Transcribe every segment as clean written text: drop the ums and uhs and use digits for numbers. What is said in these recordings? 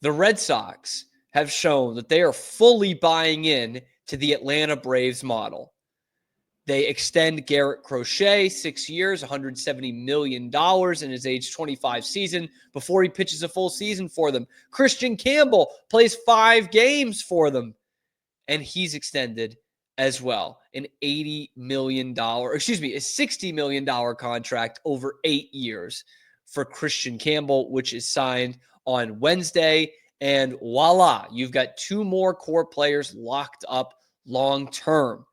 the Red Sox have shown that they are fully buying in to the Atlanta Braves model. They extend Garrett Crochet 6 years, $170 million in his age 25 season before he pitches a full season for them. Kristian Campbell plays 5 games for them, and he's extended as well. A $60 million contract over 8 years for Kristian Campbell, which is signed on Wednesday. And voila, you've got 2 more core players locked up long-term.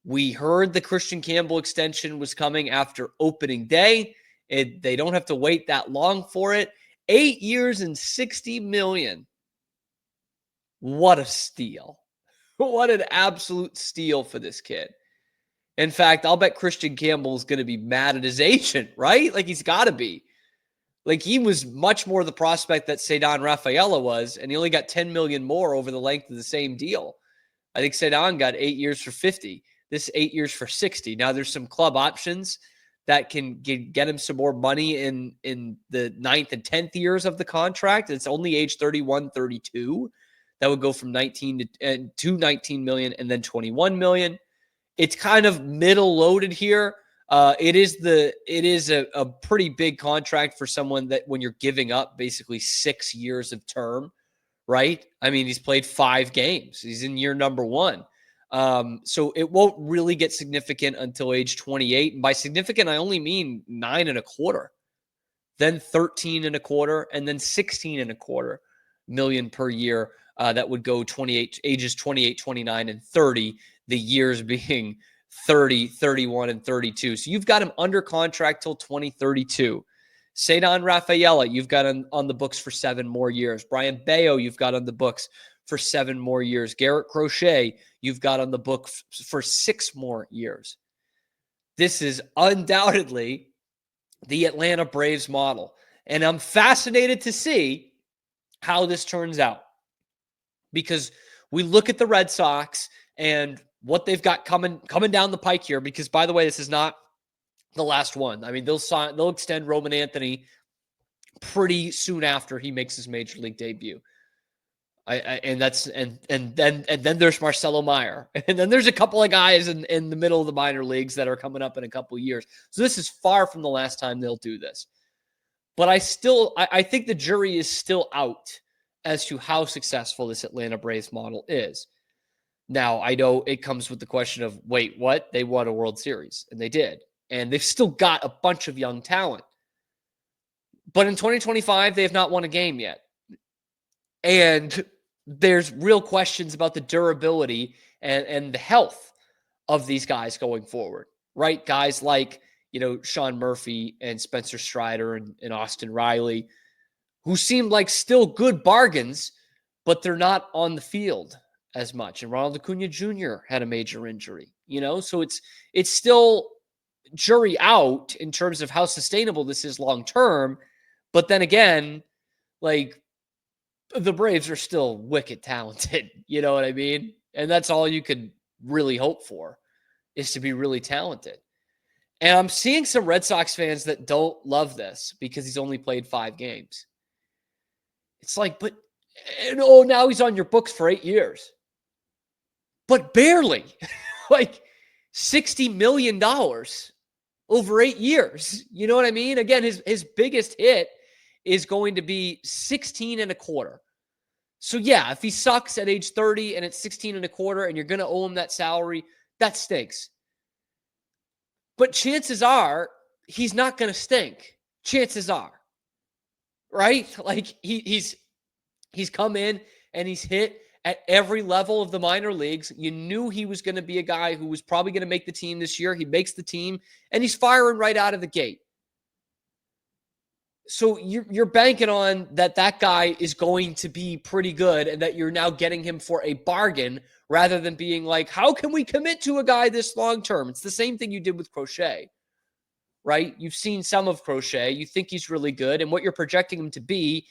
We heard the Kristian Campbell extension was coming after opening day. They don't have to wait that long for it. 8 years and $60 million. What a steal. What an absolute steal for this kid. In fact, I'll bet Kristian Campbell is going to be mad at his agent, right? Like, he's got to be. Like, he was much more the prospect that Ceddanne Rafaela was, and he only got $10 million more over the length of the same deal. I think Ceddanne got 8 years for 50. This 8 years for 60. Now, there's some club options that can get him some more money in the 9th and 10th years of the contract. It's only age 31, 32. That would go from 19 to 19 million and then 21 million. It's kind of middle loaded here. It is a pretty big contract for someone that when you're giving up basically 6 years of term, right? I mean, he's played 5 games. He's in year number 1. So it won't really get significant until age 28. And by significant, I only mean 9.25, then 13.25, and then 16.25 million per year. That would go ages 28, 29, and 30, the years being 30, 31, and 32. So you've got him under contract till 2032. Ceddanne Rafaela, you've got on the books for 7 more years. Brian Bayo, you've got on the books for 7 more years. Garrett Crochet, you've got on the book for 6 more years. This is undoubtedly the Atlanta Braves model. And I'm fascinated to see how this turns out. Because we look at the Red Sox and what they've got coming down the pike here. Because, by the way, this is not the last one. I mean, they'll extend Roman Anthony pretty soon after he makes his major league debut. And then there's Marcelo Meyer, and then there's a couple of guys in the middle of the minor leagues that are coming up in a couple of years. So this is far from the last time they'll do this. But I think the jury is still out as to how successful this Atlanta Braves model is. Now, I know it comes with the question of, wait, what? They won a World Series, and they did. And they've still got a bunch of young talent. But in 2025, they have not won a game yet. And there's real questions about the durability and the health of these guys going forward, right? Guys like, Sean Murphy and Spencer Strider and Austin Riley, who seem like still good bargains, but they're not on the field as much. And Ronald Acuna Jr. had a major injury, so it's still jury out in terms of how sustainable this is long term. But then again, like, the Braves are still wicked talented. You know what I mean? And that's all you could really hope for, is to be really talented. And I'm seeing some Red Sox fans that don't love this because he's only played 5 games. It's like, but now he's on your books for 8 years. But barely. Like $60 million over 8 years. You know what I mean? Again, his biggest hit is going to be 16.25. So yeah, if he sucks at age 30 and it's 16.25 and you're going to owe him that salary, that stinks. But chances are he's not going to stink. Chances are. Right? Like he's come in and he's hit at every level of the minor leagues. You knew he was going to be a guy who was probably going to make the team this year. He makes the team and he's firing right out of the gate. So you're banking on that guy is going to be pretty good and that you're now getting him for a bargain rather than being like, how can we commit to a guy this long term? It's the same thing you did with Crochet, right? You've seen some of Crochet. You think he's really good. And what you're projecting him to be,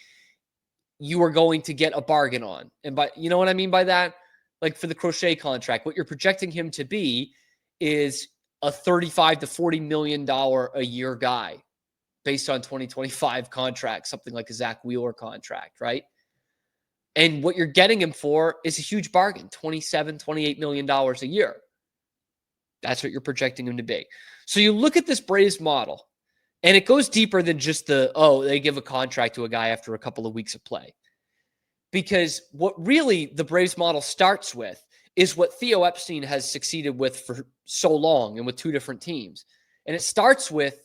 you are going to get a bargain on. And you know what I mean by that? Like for the Crochet contract, what you're projecting him to be is a $35 to $40 million a year guy, based on 2025 contract, something like a Zach Wheeler contract, right? And what you're getting him for is a huge bargain, $27, $28 million a year. That's what you're projecting him to be. So you look at this Braves model, and it goes deeper than just they give a contract to a guy after a couple of weeks of play. Because what really the Braves model starts with is what Theo Epstein has succeeded with for so long and with two different teams. And it starts with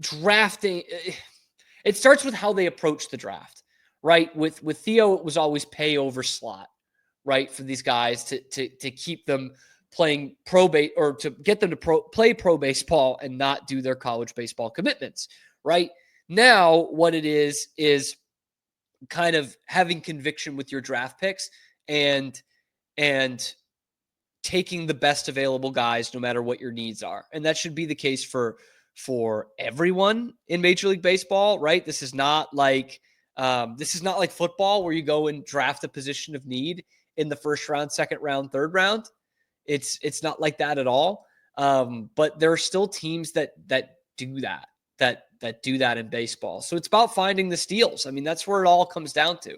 drafting. It starts with how they approach the draft, right? With Theo, it was always pay over slot, right? For these guys to keep them playing or to get them to play pro baseball and not do their college baseball commitments, right? Now, what it is kind of having conviction with your draft picks and taking the best available guys no matter what your needs are. And that should be the case for everyone in Major League Baseball, right? This is not like football where you go and draft a position of need in the first round, second round, third round. It's not like that at all. But there are still teams that do that in baseball. So it's about finding the steals. I mean, that's where it all comes down to,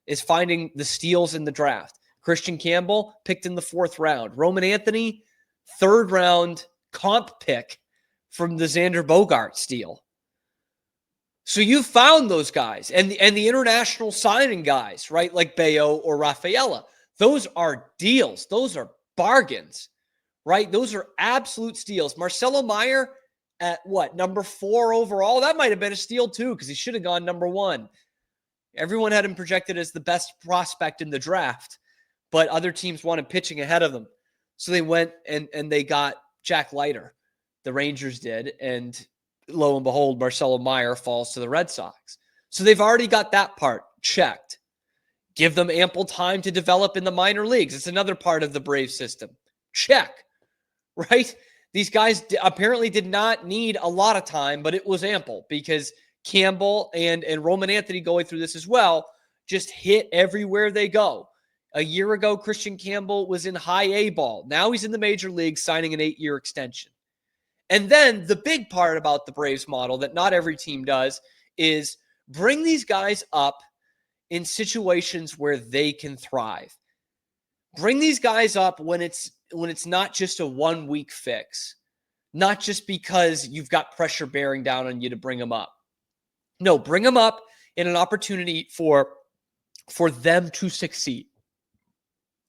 is finding the steals in the draft. Kristian Campbell picked in the 4th round. Roman Anthony, 3rd round comp pick from the Xander Bogaerts steal. So you found those guys and the international signing guys, right? Like Bayo or Rafaela. Those are deals. Those are bargains, right? Those are absolute steals. Marcelo Meyer at number 4 overall? That might have been a steal too, because he should have gone number 1. Everyone had him projected as the best prospect in the draft, but other teams wanted pitching ahead of them. So they went and they got Jack Leiter. The Rangers did, and lo and behold, Marcelo Meyer falls to the Red Sox. So they've already got that part checked. Give them ample time to develop in the minor leagues. It's another part of the Braves system. Check, right? These guys apparently did not need a lot of time, but it was ample because Campbell and Roman Anthony, going through this as well, just hit everywhere they go. A year ago, Kristian Campbell was in high A ball. Now he's in the major leagues signing an 8-year extension. And then the big part about the Braves model that not every team does is bring these guys up in situations where they can thrive. Bring these guys up when it's not just a 1-week fix, not just because you've got pressure bearing down on you to bring them up. No, bring them up in an opportunity for them to succeed.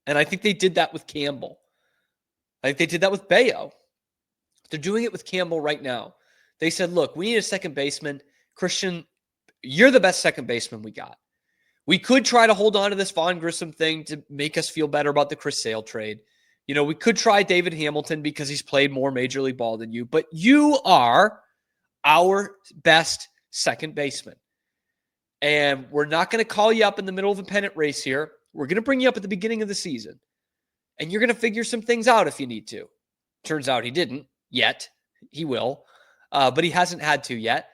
And I think they did that with Campbell. I think they did that with Bayo. They're doing it with Campbell right now. They said, look, we need a second baseman. Kristian, you're the best second baseman we got. We could try to hold on to this Vaughn Grissom thing to make us feel better about the Chris Sale trade. You know, we could try David Hamilton because he's played more Major League ball than you, but you are our best second baseman. And we're not going to call you up in the middle of a pennant race here. We're going to bring you up at the beginning of the season. And you're going to figure some things out if you need to. Turns out he didn't yet. He will. But he hasn't had to yet.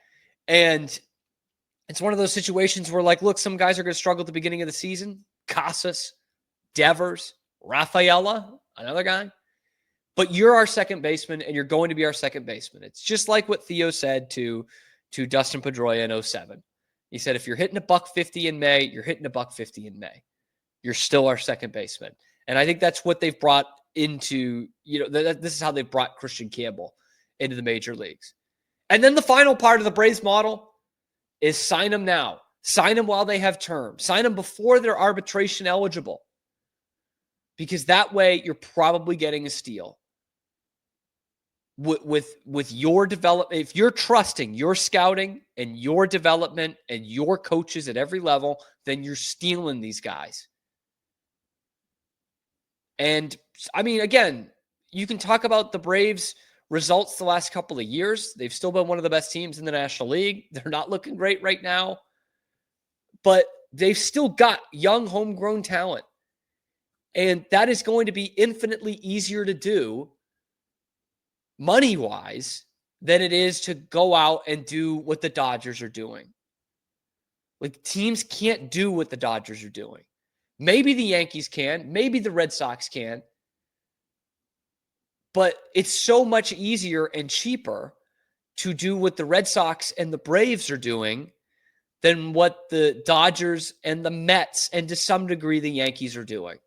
And it's one of those situations where, like, look, some guys are going to struggle at the beginning of the season. Casas, Devers, Rafaela, another guy. But you're our second baseman, and you're going to be our second baseman. It's just like what Theo said to Dustin Pedroia in 2007. He said, if you're hitting a $150 in May, you're hitting a $150 in May. You're still our second baseman. And I think that's what they've brought into, this is how they've brought Kristian Campbell into the major leagues. And then the final part of the Braves model is sign them now. Sign them while they have term. Sign them before they're arbitration eligible. Because that way you're probably getting a steal. With your development, if you're trusting your scouting and your development and your coaches at every level, then you're stealing these guys. And I mean, again, you can talk about the Braves' results the last couple of years. They've still been one of the best teams in the National League. They're not looking great right now, but they've still got young homegrown talent. And that is going to be infinitely easier to do money-wise than it is to go out and do what the Dodgers are doing. Like, teams can't do what the Dodgers are doing. Maybe the Yankees can. Maybe the Red Sox can. But it's so much easier and cheaper to do what the Red Sox and the Braves are doing than what the Dodgers and the Mets and to some degree the Yankees are doing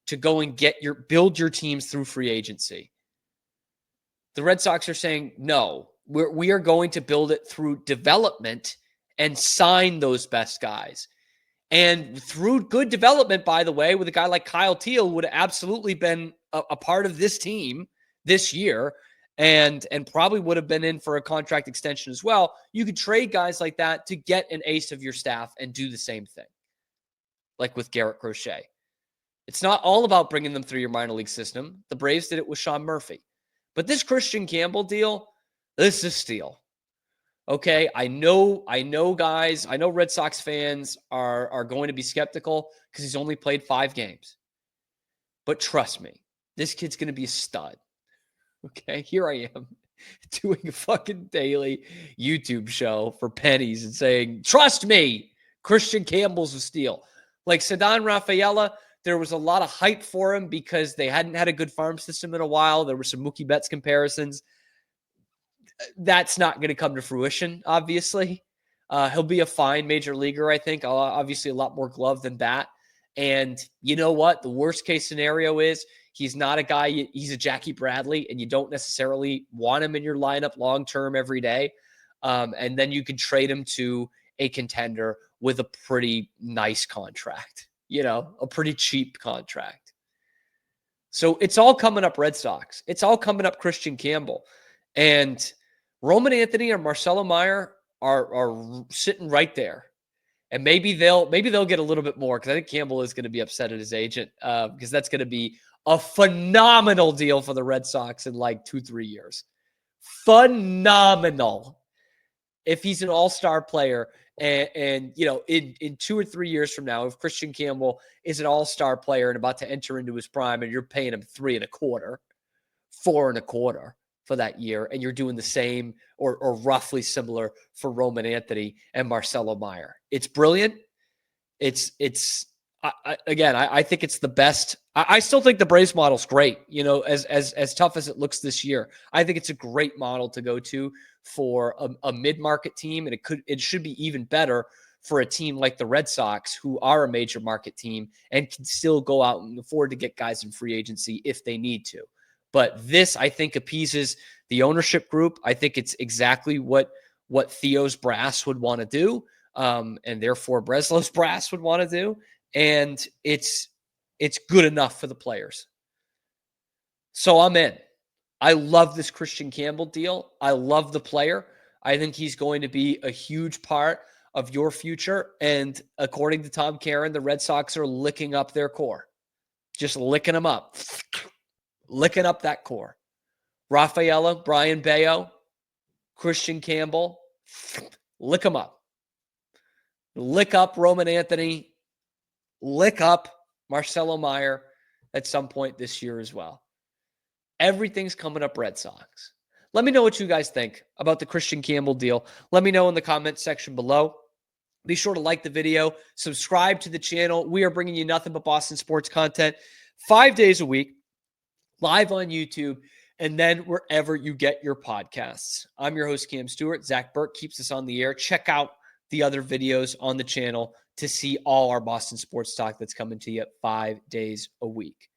to go and build your teams through free agency. The Red Sox are saying, no, we are going to build it through development and sign those best guys. And through good development, by the way, with a guy like Kyle Teal, would have absolutely been a part of this team this year and probably would have been in for a contract extension as well. You could trade guys like that to get an ace of your staff and do the same thing, like with Garrett Crochet. It's not all about bringing them through your minor league system. The Braves did it with Sean Murphy. But this Kristian Campbell deal, this is steal. Okay, I know, guys. I know Red Sox fans are going to be skeptical because he's only played 5 games. But trust me, this kid's going to be a stud. Okay, here I am doing a fucking daily YouTube show for pennies and saying, trust me, Kristian Campbell's a steal. Like Ceddanne Rafaela, there was a lot of hype for him because they hadn't had a good farm system in a while. There were some Mookie Betts comparisons. That's not going to come to fruition, obviously. He'll be a fine major leaguer, I think. Obviously, a lot more glove than bat. And you know what? The worst case scenario is he's not a guy, he's a Jackie Bradley, and you don't necessarily want him in your lineup long-term every day. And then you can trade him to a contender with a pretty nice contract, a pretty cheap contract. So it's all coming up Red Sox. It's all coming up Kristian Campbell. And Roman Anthony or Marcelo Meyer are sitting right there. And maybe they'll get a little bit more because I think Campbell is going to be upset at his agent because that's going to be a phenomenal deal for the Red Sox in like 2-3 years. Phenomenal. If he's an all-star player and in 2 or 3 years from now, if Kristian Campbell is an all-star player and about to enter into his prime and you're paying him 3.25, 4.25 for that year, and you're doing the same or roughly similar for Roman Anthony and Marcelo Meyer. It's brilliant. I think it's the best. I still think the Braves model's great. As tough as it looks this year, I think it's a great model to go to for a mid-market team, and it should be even better for a team like the Red Sox, who are a major market team and can still go out and afford to get guys in free agency if they need to. But this, I think, appeases the ownership group. I think it's exactly what Theo's brass would want to do, and therefore Breslow's brass would want to do. And it's good enough for the players. So I'm in. I love this Kristian Campbell deal. I love the player. I think he's going to be a huge part of your future. And according to Tom Caron, the Red Sox are licking up their core. Just licking them up. Licking up that core. Rafaela, Brian Bayo, Kristian Campbell, lick them up. Lick up Roman Anthony. Lick up Marcelo Meyer at some point this year as well. Everything's coming up Red Sox. Let me know what you guys think about the Kristian Campbell deal. Let me know in the comment section below. Be sure to like the video, subscribe to the channel. We are bringing you nothing but Boston sports content 5 days a week, live on YouTube, and then wherever you get your podcasts. I'm your host, Cam Stewart. Zach Burke keeps us on the air. Check out the other videos on the channel to see all our Boston sports talk that's coming to you 5 days a week.